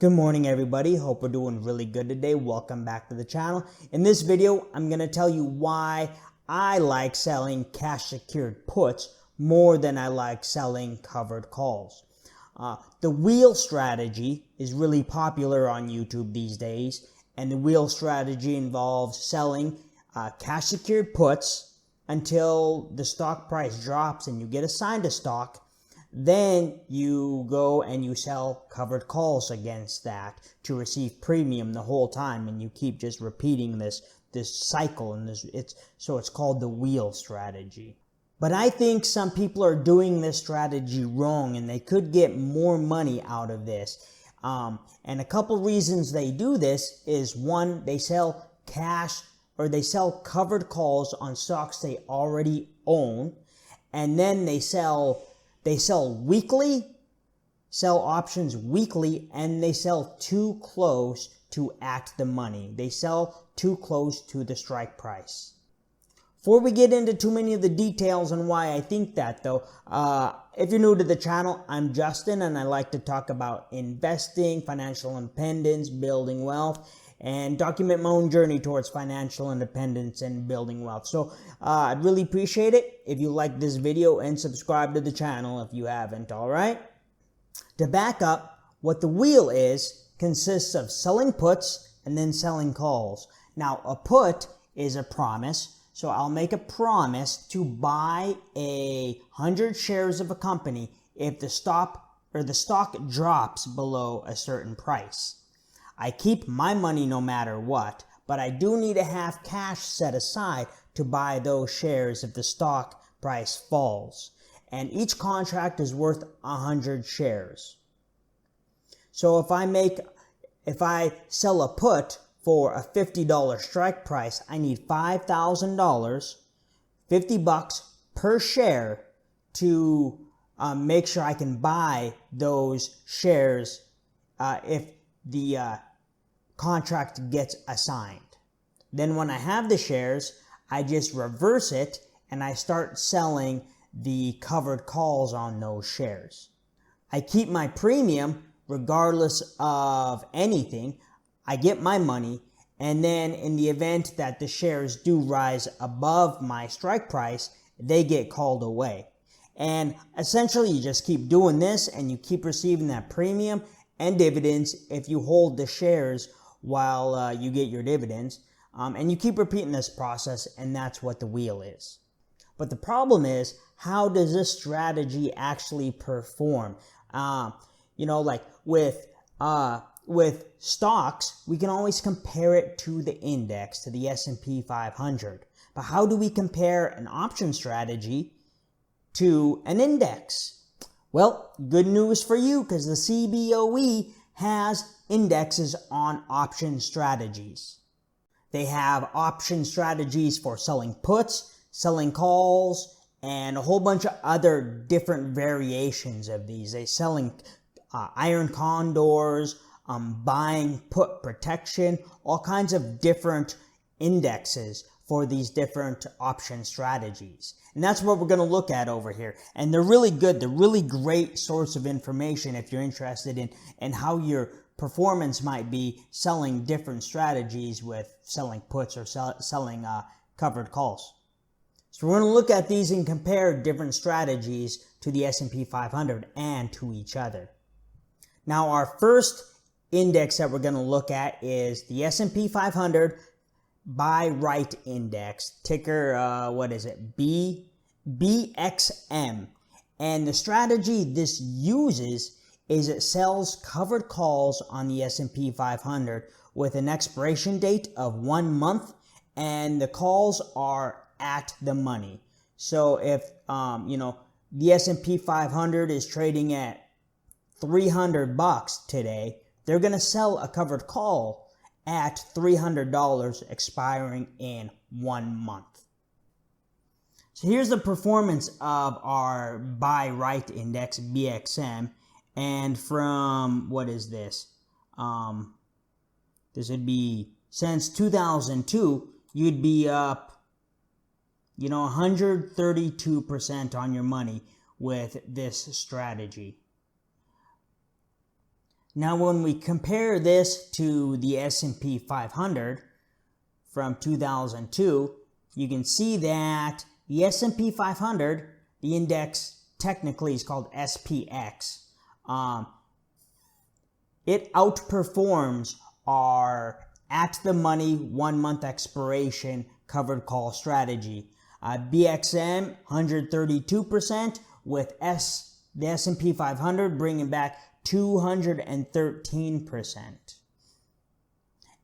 Good morning, everybody. Hope we're doing really good today. Welcome back to the channel. In this video, I'm going to tell you why I like selling cash secured puts more than I like selling covered calls. The wheel strategy is really popular on YouTube these days, and the wheel strategy involves selling cash secured puts until the stock price drops and you get assigned a stock. Then you go and you sell covered calls against that to receive premium the whole time, and you keep just repeating this cycle, and it's called the wheel strategy. But I think some people are doing this strategy wrong, and they could get more money out of this. And a couple reasons they do this is, one, they sell cash or they sell covered calls on stocks they already own, and then they sell weekly, sell options weekly, and they sell too close to at the money. They sell too close to the strike price. Before we get into too many of the details on why I think that, though, if you're new to the channel, I'm Justin, and I like to talk about investing, financial independence, building wealth, and document my own journey towards financial independence and building wealth. So I'd really appreciate it if you like this video and subscribe to the channel if you haven't, all right? To back up, what the wheel is consists of selling puts and then selling calls. Now, a put is a promise, so I'll make a promise to buy 100 shares of a company if the stock drops below a certain price. I keep my money no matter what, but I do need to have cash set aside to buy those shares if the stock price falls. And each contract is worth 100 shares. So if I sell a put for a $50 strike price, I need $5,000, $50 per share to make sure I can buy those shares if the contract gets assigned. Then when I have the shares, I just reverse it and I start selling the covered calls on those shares. I keep my premium regardless of anything. I get my money, and then in the event that the shares do rise above my strike price, they get called away. And essentially you just keep doing this and you keep receiving that premium and dividends if you hold the shares while you get your dividends. And you keep repeating this process, and that's what the wheel is. But the problem is, how does this strategy actually perform? Like with stocks, we can always compare it to the index, to the S&P 500. But how do we compare an option strategy to an index? Well, good news for you, because the CBOE has indexes on option strategies. They have option strategies for selling puts, selling calls, and a whole bunch of other different variations of these. They're selling iron condors, buying put protection, all kinds of different indexes for these different option strategies. And that's what we're going to look at over here. And they're really good. They're really great source of information if you're interested in how your performance might be selling different strategies with selling puts or selling covered calls. So we're going to look at these and compare different strategies to the S&P 500 and to each other. Now, our first index that we're going to look at is the S&P 500 Buy Right Index, ticker, BXM. And the strategy this uses is it sells covered calls on the S&P 500 with an expiration date of 1 month, and the calls are at the money. So if, the S&P 500 is trading at $300 today, they're going to sell a covered call at $300 expiring in 1 month. So here's the performance of our Buy Right Index, BXM, and from, this would be, since 2002, you'd be up, 132% on your money with this strategy. Now when we compare this to the S&P 500 from 2002, you can see that the S&P 500, the index technically is called SPX. It outperforms our at-the-money 1-month expiration covered call strategy. BXM 132%, with the S&P 500 bringing back 213%.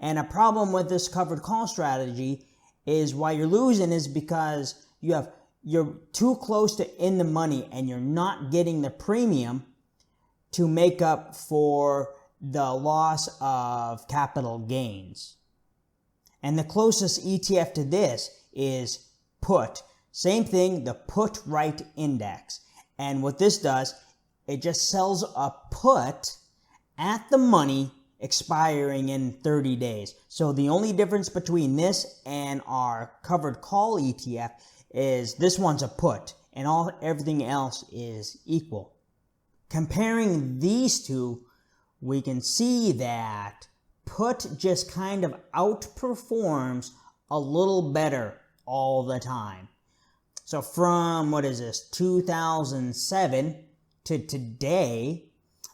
And a problem with this covered call strategy is why you're losing is because you're too close to in the money and you're not getting the premium to make up for the loss of capital gains. And the closest ETF to this is put. Same thing, the put right index. And what this does, it just sells a put at the money expiring in 30 days. So the only difference between this and our covered call ETF is this one's a put and everything else is equal. Comparing these two, we can see that put just kind of outperforms a little better all the time. So from, 2007 to today,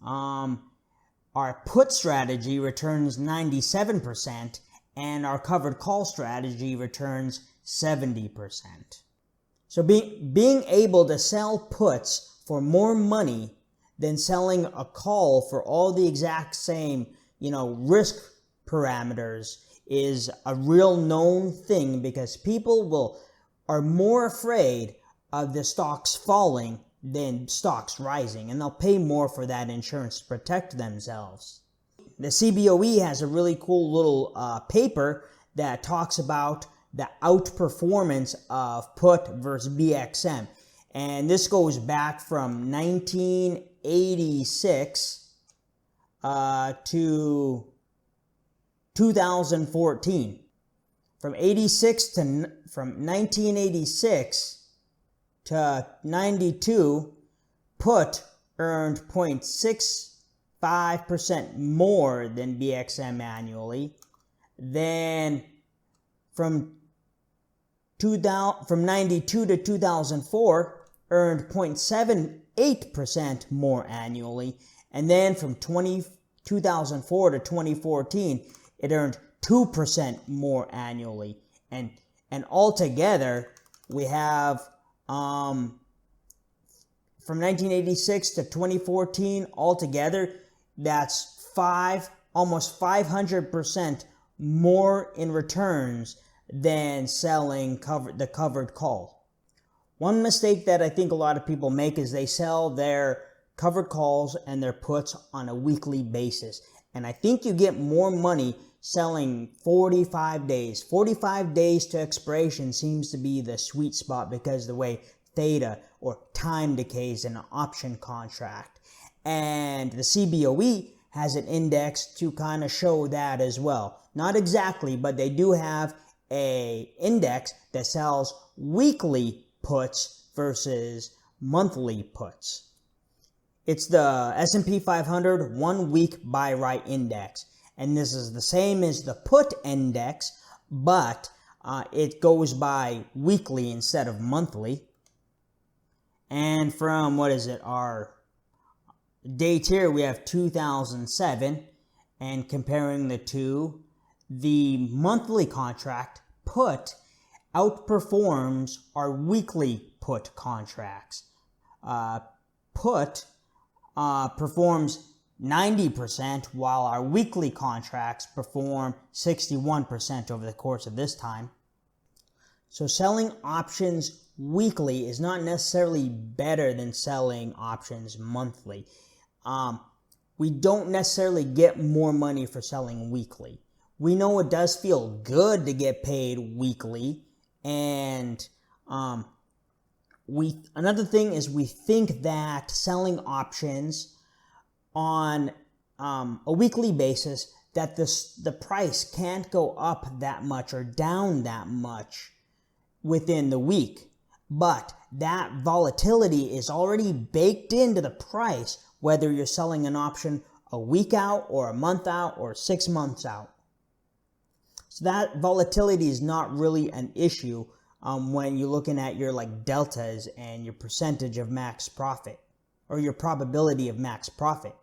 our put strategy returns 97% and our covered call strategy returns 70%. So being able to sell puts for more money than selling a call for all the exact same, risk parameters is a real known thing, because people are more afraid of the stocks falling than stocks rising, and they'll pay more for that insurance to protect themselves. The CBOE has a really cool little paper that talks about the outperformance of put versus BXM. And this goes back from 1986 to 2014. From 1986 to 92, put earned 0.65% more than BXM annually. Then from 92 to 2004, earned 0.78% more annually. And then from 2004 to 2014, it earned 2% more annually. And altogether, we have from 1986 to 2014, altogether, that's almost 500% more in returns than selling the covered call. One mistake that I think a lot of people make is they sell their covered calls and their puts on a weekly basis. And I think you get more money selling 45 days. 45 days to expiration seems to be the sweet spot because of the way theta or time decays in an option contract. And the CBOE has an index to kind of show that as well. Not exactly, but they do have an index that sells weekly puts versus monthly puts. It's the S&P 500 1-week buy right index. And this is the same as the put index, but it goes by weekly instead of monthly. And from, our date here, we have 2007. And comparing the two, the monthly contract put outperforms our weekly put contracts. Put performs 90%, while our weekly contracts perform 61% over the course of this time. So selling options weekly is not necessarily better than selling options monthly. We don't necessarily get more money for selling weekly. We know it does feel good to get paid weekly, and another thing is we think that selling options on a weekly basis, that the price can't go up that much or down that much within the week. But that volatility is already baked into the price, whether you're selling an option a week out or a month out or 6 months out. So that volatility is not really an issue when you're looking at your like deltas and your percentage of max profit or your probability of max profit.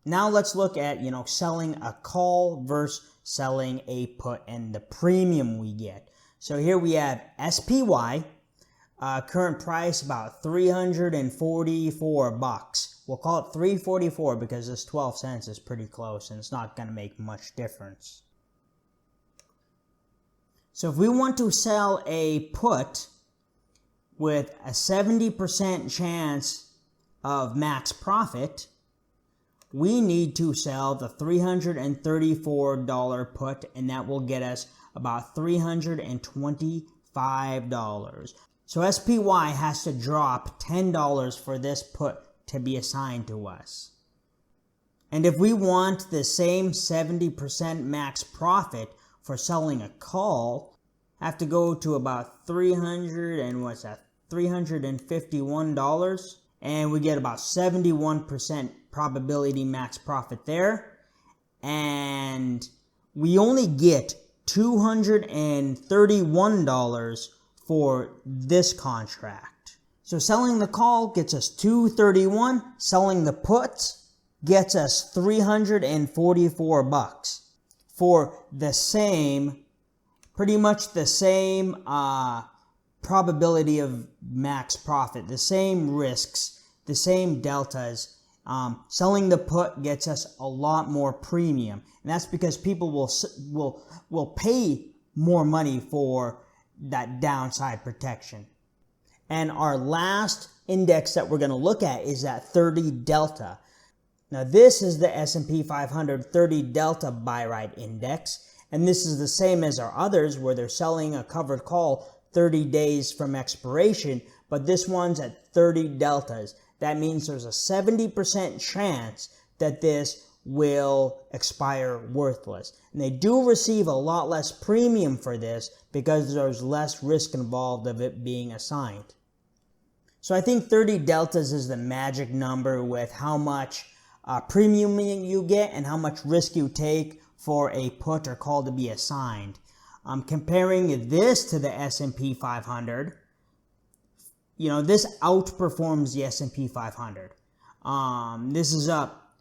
Now let's look at, selling a call versus selling a put and the premium we get. So here we have SPY, current price about $344. We'll call it $344 because this 12 cents is pretty close and it's not going to make much difference. So if we want to sell a put with a 70% chance of max profit, we need to sell the $334 put, and that will get us about $325. So SPY has to drop $10 for this put to be assigned to us. And if we want the same 70% max profit for selling a call, have to go to about $351, and we get about 71% probability max profit there, and we only get $231 for this contract. So selling the call gets us $231, selling the put gets us $344 for the same, pretty much the same probability of max profit, the same risks, the same deltas. Selling the put gets us a lot more premium, and that's because people will pay more money for that downside protection. And our last index that we're going to look at is that 30 delta. Now this is the S&P 500 30 delta buy right index, and this is the same as our others where they're selling a covered call 30 days from expiration, but this one's at 30 deltas. That means there's a 70% chance that this will expire worthless. And they do receive a lot less premium for this because there's less risk involved of it being assigned. So I think 30 deltas is the magic number with how much premium you get and how much risk you take for a put or call to be assigned. Comparing this to the S&P 500, this outperforms the S&P 500. This is up,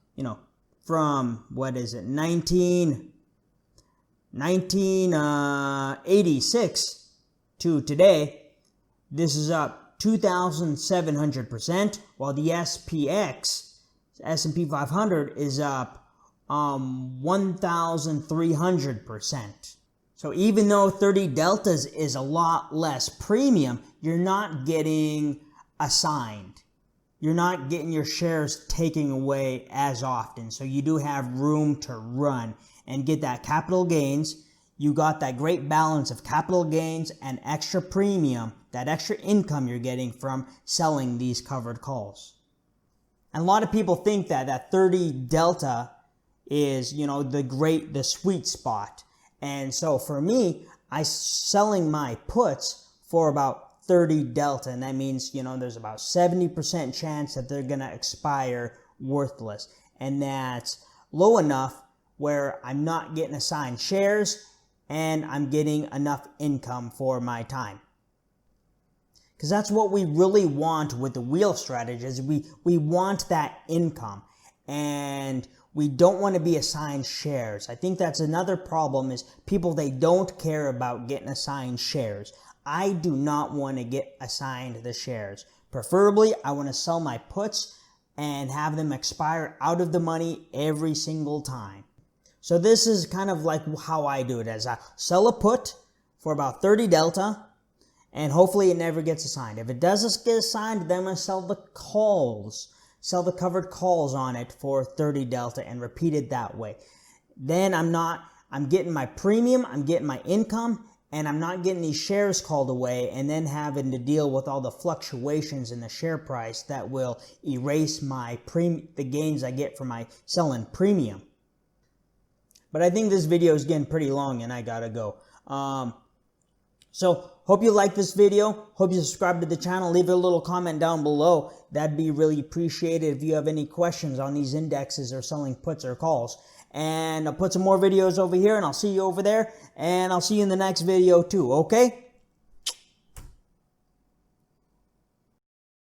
from, 1986 to today. This is up 2,700%, while the SPX, S&P 500, is up 1,300%. So even though 30 deltas is a lot less premium, you're not getting assigned. You're not getting your shares taken away as often. So you do have room to run and get that capital gains. You got that great balance of capital gains and extra premium, that extra income you're getting from selling these covered calls. And a lot of people think that that 30 delta is, the sweet spot. And so for me, I'm selling my puts for about 30 delta, and that means, there's about 70% chance that they're going to expire worthless. And that's low enough where I'm not getting assigned shares and I'm getting enough income for my time. Because that's what we really want with the wheel strategies. We want that income, and we don't want to be assigned shares. I think that's another problem is people, they don't care about getting assigned shares. I do not want to get assigned the shares. Preferably, I want to sell my puts and have them expire out of the money every single time. So this is kind of like how I do it, as I sell a put for about 30 delta, and hopefully it never gets assigned. If it does get assigned, then I'm going to sell the calls. Sell the covered calls on it for 30 delta and repeat it that way. Then I'm getting my premium, I'm getting my income, and I'm not getting these shares called away and then having to deal with all the fluctuations in the share price that will erase the gains I get from my selling premium. But I think this video is getting pretty long and I gotta go. So hope you like this video. Hope you subscribe to the channel. Leave a little comment down below. That'd be really appreciated if you have any questions on these indexes or selling puts or calls. And I'll put some more videos over here and I'll see you over there. And I'll see you in the next video too, okay?